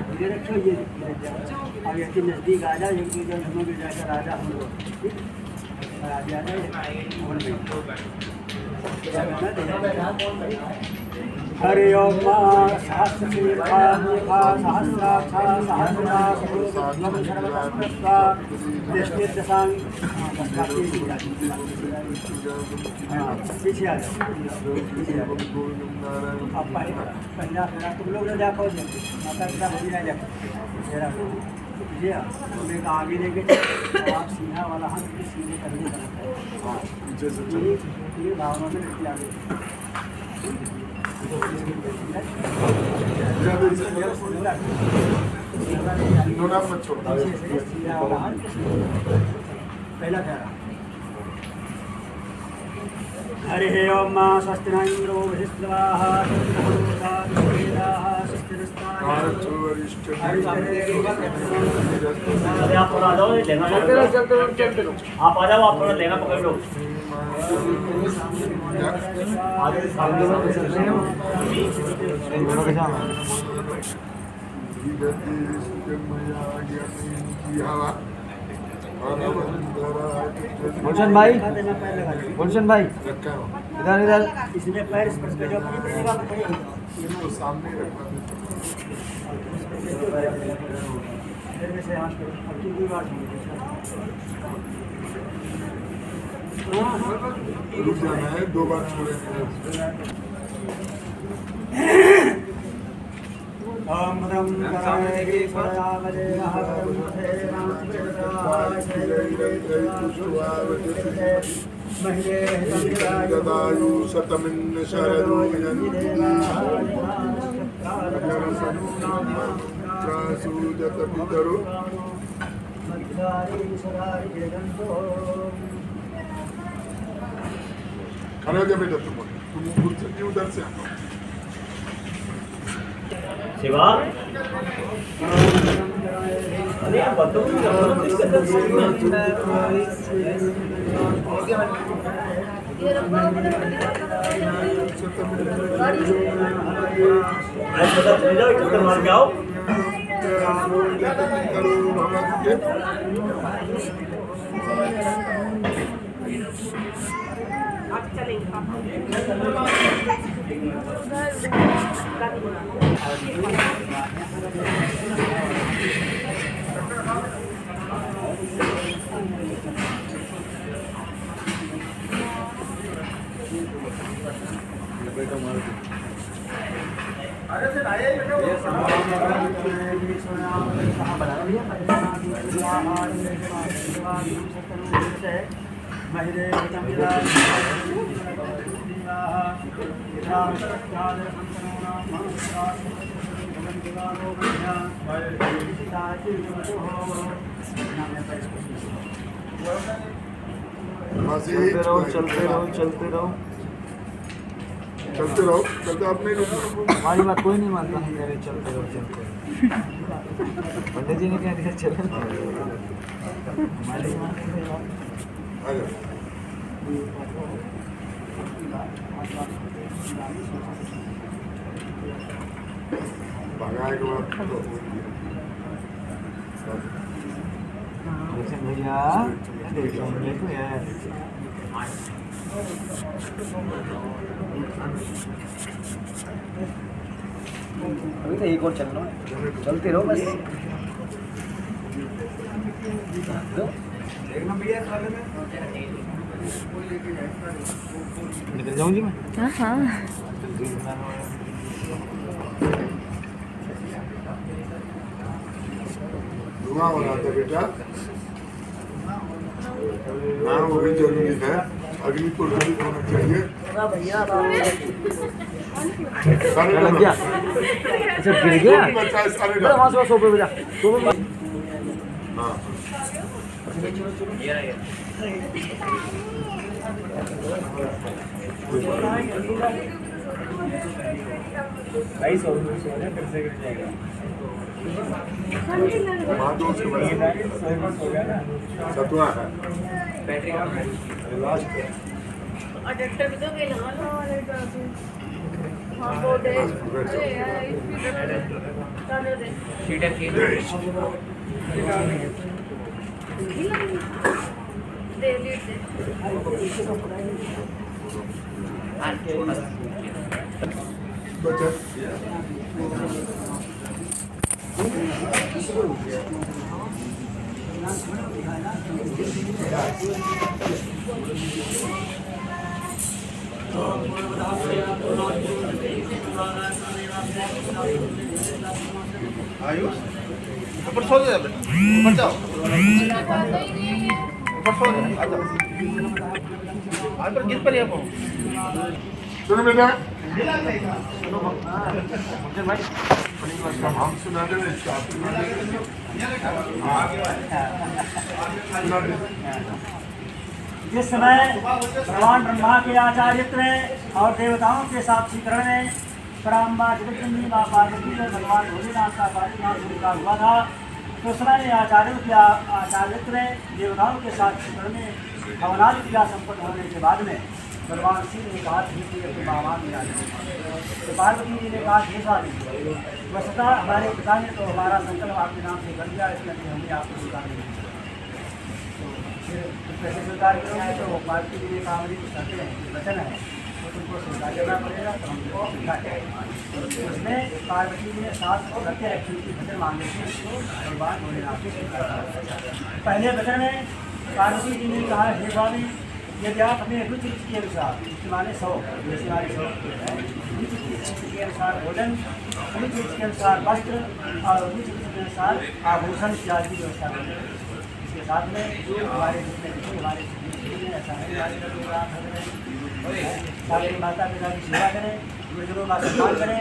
गिरे रखो ये अब इसके नज़दीक आ जाए एक दूसरे हम लोग जाकर आ जाए हम लोग ठीक आ जाए हरि ओम सहस्रशीर्षा सहस्राक्षा सहस्रदा पीछे आ जाओ पहला तुम लोग ने देखो माता पिता होगी ना देखो ये तुम्हें आगे लेके आप सीधा वाला हाथ सीधे करने का ये भावना में रखी आगे पहला प्यारा हरि ओम स्वस्ति न इंद्रो बृहस्पतिः आप आ जाओ आप थोड़ा लेना पकड़ लो गुलशन भाई इधर इधर इसने पैर स्पर्श कर जो सामने रखना रुक जाना है, 2 बार छोड़ेंगे। ओम भद्रं कराये परावरे ददायु शतमिन्न शरदो यन्त्रासुजत पितरो खड़े हो जा बेटा, तुम उधर से आओ। शिवा अरे आप बताओ चक्कर मार के आओ। चलते रहो चलते आपने हमारी बात कोई नहीं मानता है। मेरे चलते रहो पंडित जी ने कह दिया चले हमारी भगाए के बाद भैया देखो यार अभी तो एक और चल रहा है, चलते रहो बस। निकल जाऊँ जी मैं। हाँ धुआं हो रहा था बेटा, हाँ वो भी जरूरी है। अग्नि को रहित होना चाहिए। लग गया? अच्छा गिर गया? वहाँ से सोफे पे जा। हाँ। भाई 100 फिर से गिर जाएगा। महादोष के बाद सतवा है लास्ट है अडक्टर भी तो गई लगा लो हाँ वो दे अरे यार चलो दे दे लीड दे बच्चा आयुष ऊपर सो जा बेटा ऊपर जाओ ऊपर सो जा आ जाओ आज पर गिर पर ये को सुनो बेटा सुनो भाई हम सुना दे इसका आप सुना दे सुना दे जिस समय भगवान ब्रह्मा के आचार्यत्व में और देवताओं के साक्षीकरण में पराम्बा जगतजननी माँ पार्वती और भगवान भोलेनाथ का पार्थिव स्वीकार हुआ था, तो उस समय आचार्यों के आचार्यत्व में देवताओं के साक्षीकरण में हवनादि क्रिया संपन्न होने के बाद में भगवान शिव ने कहा कि अपने बामान में आ जाए। तो पार्वती जी ने कहा हे स्वामी वस्तुतः हमारे पिता ने तो हमारा संकल्प आपके नाम से कर दिया, इसलिए हमने आपको स्वीकार नहीं किया। कैसे स्वीकार करोगे? तो पार्वती जी ने कहा हमारी कुछ शर्तें हैं, वचन है तो तुमको स्वीकार करना पड़ेगा, तो हमको स्वीकार करेंगे। उसमें पार्वती जी ने 7 शर्तें रखी थी, वचन मांगे थे, भगवान भोलेनाथ से स्वीकार किया। पहले वचन में पार्वती जी ने कहा हे स्वामी यदि आप हमें रुचि के अनुसार माने 100 जैसे हमारे 100 रुचि के अनुसार भोजन, रुचि के अनुसार वस्त्र और रुचि के अनुसार आभूषण इत्यादि की व्यवस्था करें। इसके साथ में हमारे जितने भी हमारे सारे माता पिता की सेवा करें, गुरुजनों का सम्मान करें,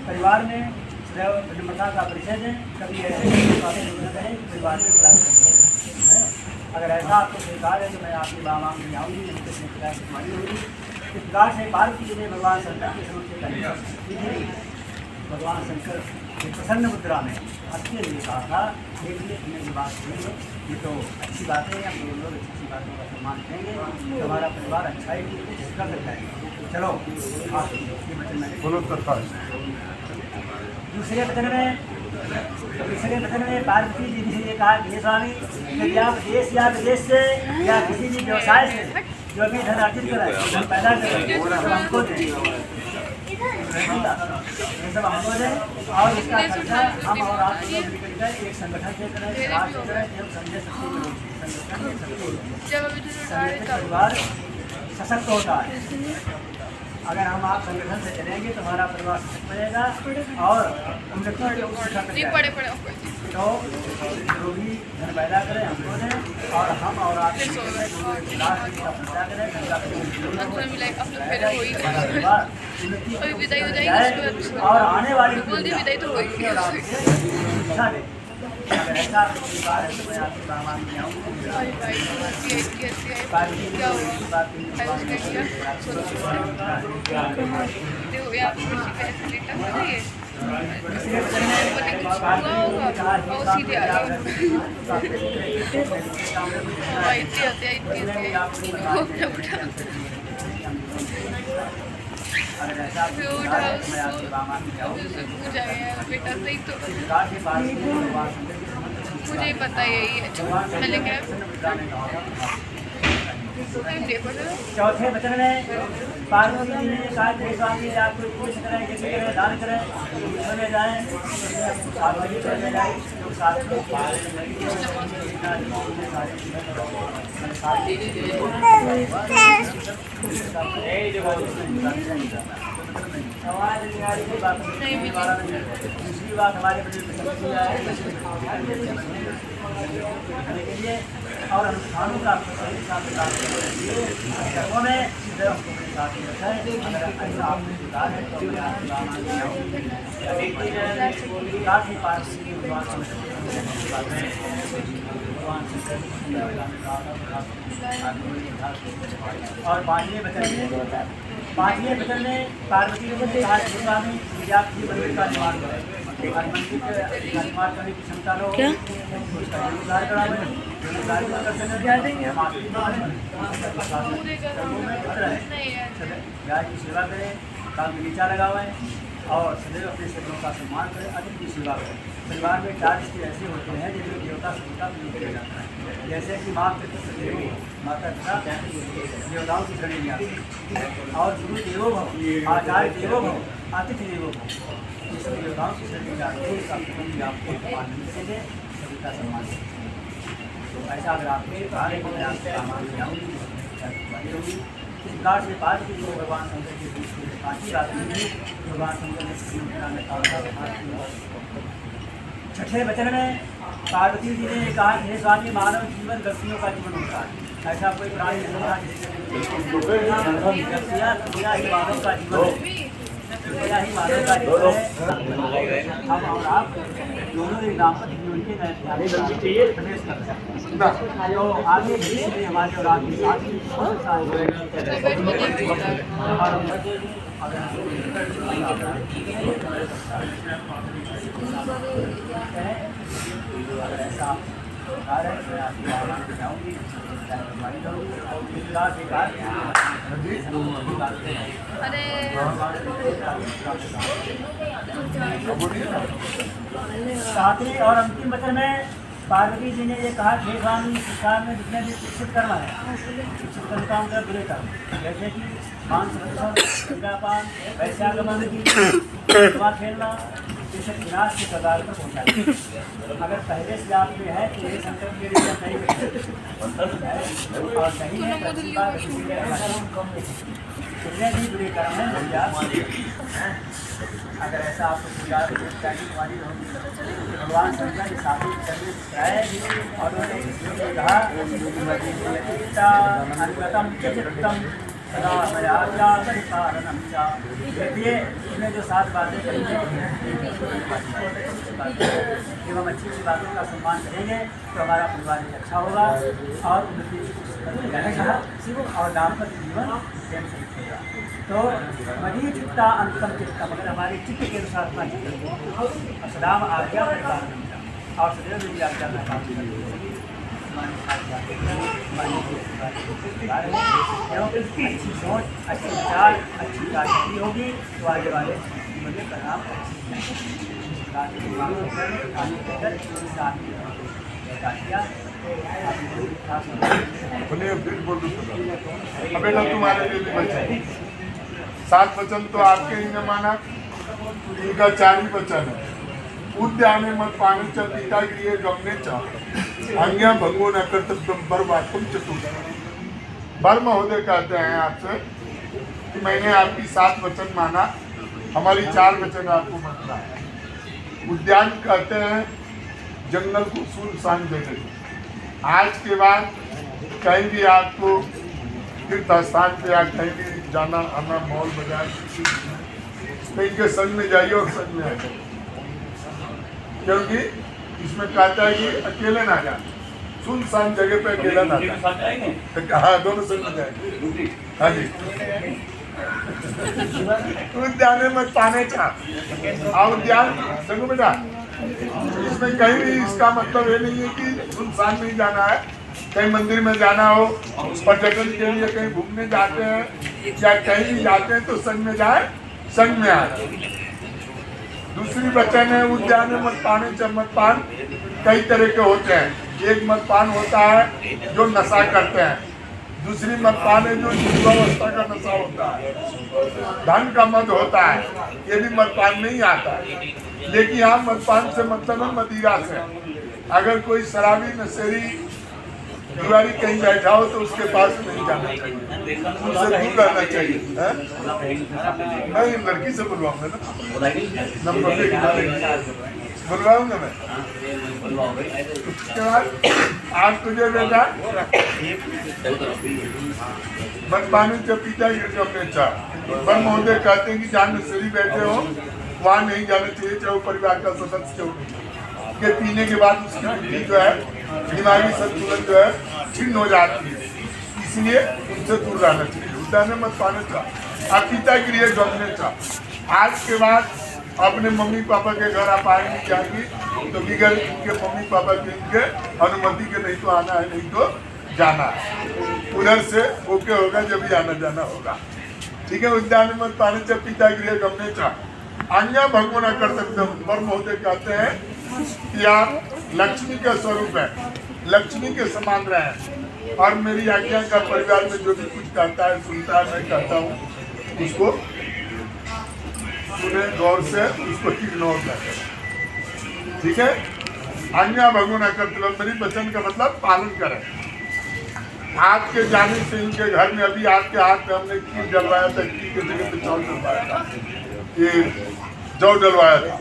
परिवार में सदैव विनम्रता का परिचय दें, कभी ऐसे करें परिवार में प्रयास करें। अगर ऐसा आपको स्वीकार है तो मैं आपकी बाबा में आऊँगी, उनके तुम्हारी होगी। इस प्रकार से पार्वती जी ने भगवान शंकर के समक्ष कही। भगवान शंकर की प्रसन्न मुद्रा में अच्छे लिए कहा था, देखिए तुम्हें ये बात सुनी है, ये तो अच्छी बात है, हम दोनों लोग अच्छी बातों का सम्मान करेंगे, तो हमारा परिवार अच्छा ही कर सकता है। चलो आप ये वचन मैंने बोलो तथा दूसरे वचन में पार्वती जी ने ये कहा कि हे स्वामी यदि आप देश या विदेश से या किसी भी व्यवसाय से जो भी धन अर्जित करें पैदा करें सब हमको दें, ये सब हमको दें और इसका खर्चा हम और आप लोग मिलकर एक संगठन से करें, समाज से करें, एवं संजय शक्ति परिवार सशक्त होता है। अगर हम आप संगठन से चलेंगे तो हमारा परिवार सशक्त बनेगा और उन्नति के उच्च शिखर तक जाएगा। तो जो भी धन पैदा करें हमको दें और हम और आप और आने वाली शिक्षा दें। अगर ऐसा आपको स्वीकार है तो मैं आपके सामान में आऊँगी। अगर ऐसा मुझे पता यही है पहले क्या चौथे वचन में पार्वती जी ने कहा कि स्वामी आप कोई कुछ करें, यज्ञ करें, दान करें, में जाएँ दूसरी बात हमारे और अनुष्ठानों का कर्मों में और पांचवें वचन में पार्वती ने कहा स्वामी आप मंदिर का निर्माण करें। अनुमति करने की क्षमता लो क्या उसका इंतजार करावे इंतजार कर सकते क्या देंगे हम आपकी गाय की सेवा करें, काल बगीचा लगावें और सदैव अपने शत्रुओं का सम्मान करें, अतिथि की सेवा करें। परिवार में 4 रिश्ते ऐसे होते हैं जिनमें देवता शब्द का प्रयोग किया जाता है, जैसे कि माँ पितृ माता पिता देवताओं की श्रेणी में आती है और गुरु देवो भव, आचार्य देवो भव, अतिथि देवो भव, इसमें देवताओं की श्रेणी में आते हैं। इसका भी आपको सम्मान देंगे, सभी का सम्मान देंगे। तो ऐसा अगर आपके कहा है कि मैं आपसे आमान जाऊँगी होगी इस प्रकार से बात की जो भगवान शंकर के बीच में 5 रात्रि में भगवान शंकर ने छठे वचन में पार्वती जी ने कहा हे स्वामी मानव जीवन गतियों का जीवन होता है, ऐसा कोई प्राणी नहीं होता जिससे मानव का जीवन मेरा ही मानव का जीवन है। हम और आप दोनों एक दाम्पत्य जीवन के प्रवेश कर रहे हैं, जो आगे भविष्य में हमारे और आपके साथ सातवें और अंतिम वचन में पार्वती जी ने ये कहा हे स्वामी संसार में जितने भी शिक्षित कर्म है, शिक्षित कर्म का उनका बुरे कर्म जैसे कि मांस भक्षण, दुर्गापान, वैश्यागमन, जुआ खेलना, ये सब विनाश के कगार पर पहुँचाए। अगर पहले से आप में है तो ये संकट के लिए नहीं और नहीं है जितने भी बुरे कर्म हैं अगर ऐसा आपको तुम्हारी होगी भगवान शंकर के साथ कराए और उन्होंने कहा अनुगतम चित्तम देखिए इन्हें जो 7 बातें कही हैं जब हम अच्छी बातों का सम्मान करेंगे तो हमारा परिवार भी अच्छा होगा और उन्नति और दाम्पत्य जीवन प्रेम से दिखेगा। तो मनी चित्ता अंतम चित्ता मगर हमारे चित्त के अनुसार अपना चित्त सदाम आज्ञा और सदैव मेरी आज्ञा का काम अच्छी सोच, अच्छी विचार, अच्छी कार्यशक्ति होगी तो आगे वाले जीवन में परिणाम बेटा तुम्हारे लिए भी बचा 7 वचन तो आपके ही ने माना, इनका 4 ही वचन है। उद्याने मत पानी च पिता गृह गमने च अन्य भंगो न कर्तव्यम बर्बादुम चतुर्थ। बर महोदय कहते हैं आपसे कि मैंने आपकी 7 वचन माना, हमारी 4 वचन आपको मानना है। उद्यान कहते हैं जंगल को सुनसान जगह। आज के बाद कहीं भी आपको तीर्थ स्थान पे या कहीं भी जाना आना मॉल बाजार कहीं के संग में जाइए और संग में आ जाइए, क्योंकि इसमें कहता है कि अकेले ना जाए, सुनसान जगह पे अकेला ना जाए। हाँ दोनों संग में जाएंगे। हाँ जी उद्यान मत पाने चाह और उद्यान संग में जा। इसमें कहीं भी इसका मतलब ये नहीं है कि सुनसान नहीं जाना है। कहीं मंदिर में जाना हो, पर्यटन के लिए कहीं घूमने जाते हैं या कहीं भी जाते हैं तो संग में जाए, संग में आए। दूसरी वचन है उद्यान में मत पाने च मत पान कई तरह के होते हैं। एक मदपान होता है जो नशा करते हैं, दूसरी मदपान है जो युवावस्था का नशा होता है, धन का मद होता है, ये भी मदपान नहीं आता है। लेकिन यहाँ मदपान से मतलब है मदिरा से। अगर कोई शराबी नशेरी दीवारी कहीं बैठा हो तो उसके पास नहीं जाना चाहिए, उससे दूर रहना चाहिए। नहीं लड़की से बुलवाऊंगा ना, नंबर बुलवाऊंगा मैं। उसके बाद आज तुझे बेटा मदपानी जब पीता ही अपने चाह बर महोदय कहते हैं कि जहाँ नशेरी बैठे हो वहाँ नहीं जाना चाहिए, चाहे वो परिवार का सदस्य क्यों नहीं। के पीने के बाद उसकी बुद्धि जो है, दिमागी संतुलन जो है छिन्न हो जाती है, इसलिए उनसे दूर रहना चाहिए। उद्यान मत पाने चाह और पिता के लिए जमने चाह। आज के बाद अपने मम्मी पापा के घर आप आएंगी जाएंगी तो बिगड़ के मम्मी पापा के इनके अनुमति के नहीं तो आना है नहीं तो जाना है। उधर से ओके होगा जब भी आना जाना होगा। ठीक है। उद्यान में पानी च पिता गृह गमने चा अन्य भगवान कर्तव्य वर महोदय कहते हैं कि आप लक्ष्मी का स्वरूप है, लक्ष्मी के समान रहे और मेरी आज्ञा का परिवार में जो भी कुछ कहता है सुनता है मैं कहता हूँ उसको सुने गौर से उसको इग्नोर करें। ठीक है। आज्ञा भगवान कर्तव्य मेरी वचन का मतलब पालन करें। आपके जाने से इनके घर में अभी आपके हाथ में हमने खीर डलवाया था, खीर के जगह पे चावल डलवाया था, ये जौ डलवाया था।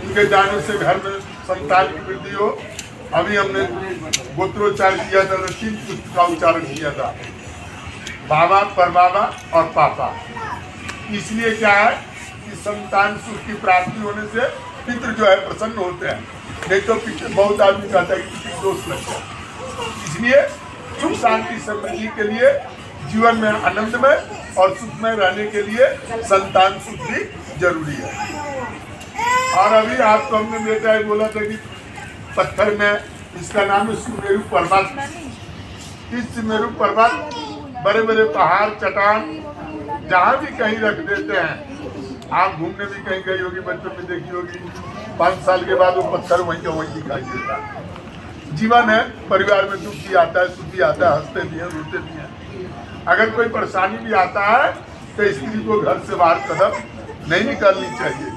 इनके जाने से घर में संतान की वृद्धि हो। अभी हमने गोत्रोच्चार किया था, 3 पुष्प का उच्चारण किया था, बाबा, परबाबा और पापा। इसलिए क्या है कि संतान सुख की प्राप्ति होने से पितृ जो है प्रसन्न होते हैं, नहीं तो पितृ बहुत आदमी कहता है कि पितृ दोष लगता है। इसलिए सुख शांति समृद्धि के लिए जीवन में आनंदमय और सुखमय रहने के लिए संतान सुख भी जरूरी है। और अभी आपको हमने बेटा ही बोला था कि पत्थर में इसका नाम है सुमेरु पर्वत। इस सुमेरु पर्वत बड़े बड़े पहाड़ चट्टान जहाँ भी कहीं रख देते हैं। आप घूमने भी कहीं गई होगी, बचपन में देखी होगी, 5 साल के बाद वो पत्थर वहीं का वहीं दिखाई देता है। जीवन है, परिवार में दुख भी आता है, सुख भी आता है, हंसते भी हैं, रोते भी हैं। अगर कोई परेशानी भी आता है तो स्त्री को घर से बाहर कदम नहीं निकालनी चाहिए।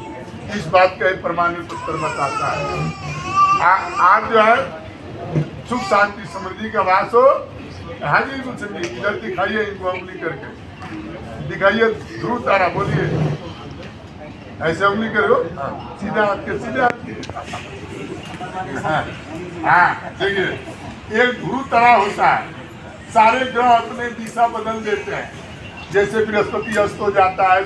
इस बात का एक प्रमाणित पत्र बताता है। आज जो है सुख शांति समृद्धि का वास हो। हाँ जी कुछ नहीं, इधर दिखाइए इनको उंगली करके दिखाइए। ध्रुव तारा बोलिए, ऐसे उंगली करो, सीधा हाथ के सीधे हाथ के। हाँ देखिए, एक ध्रुव तारा होता है, सारे ग्रह अपने दिशा बदल देते हैं। जैसे बृहस्पति अस्त हो जाता है,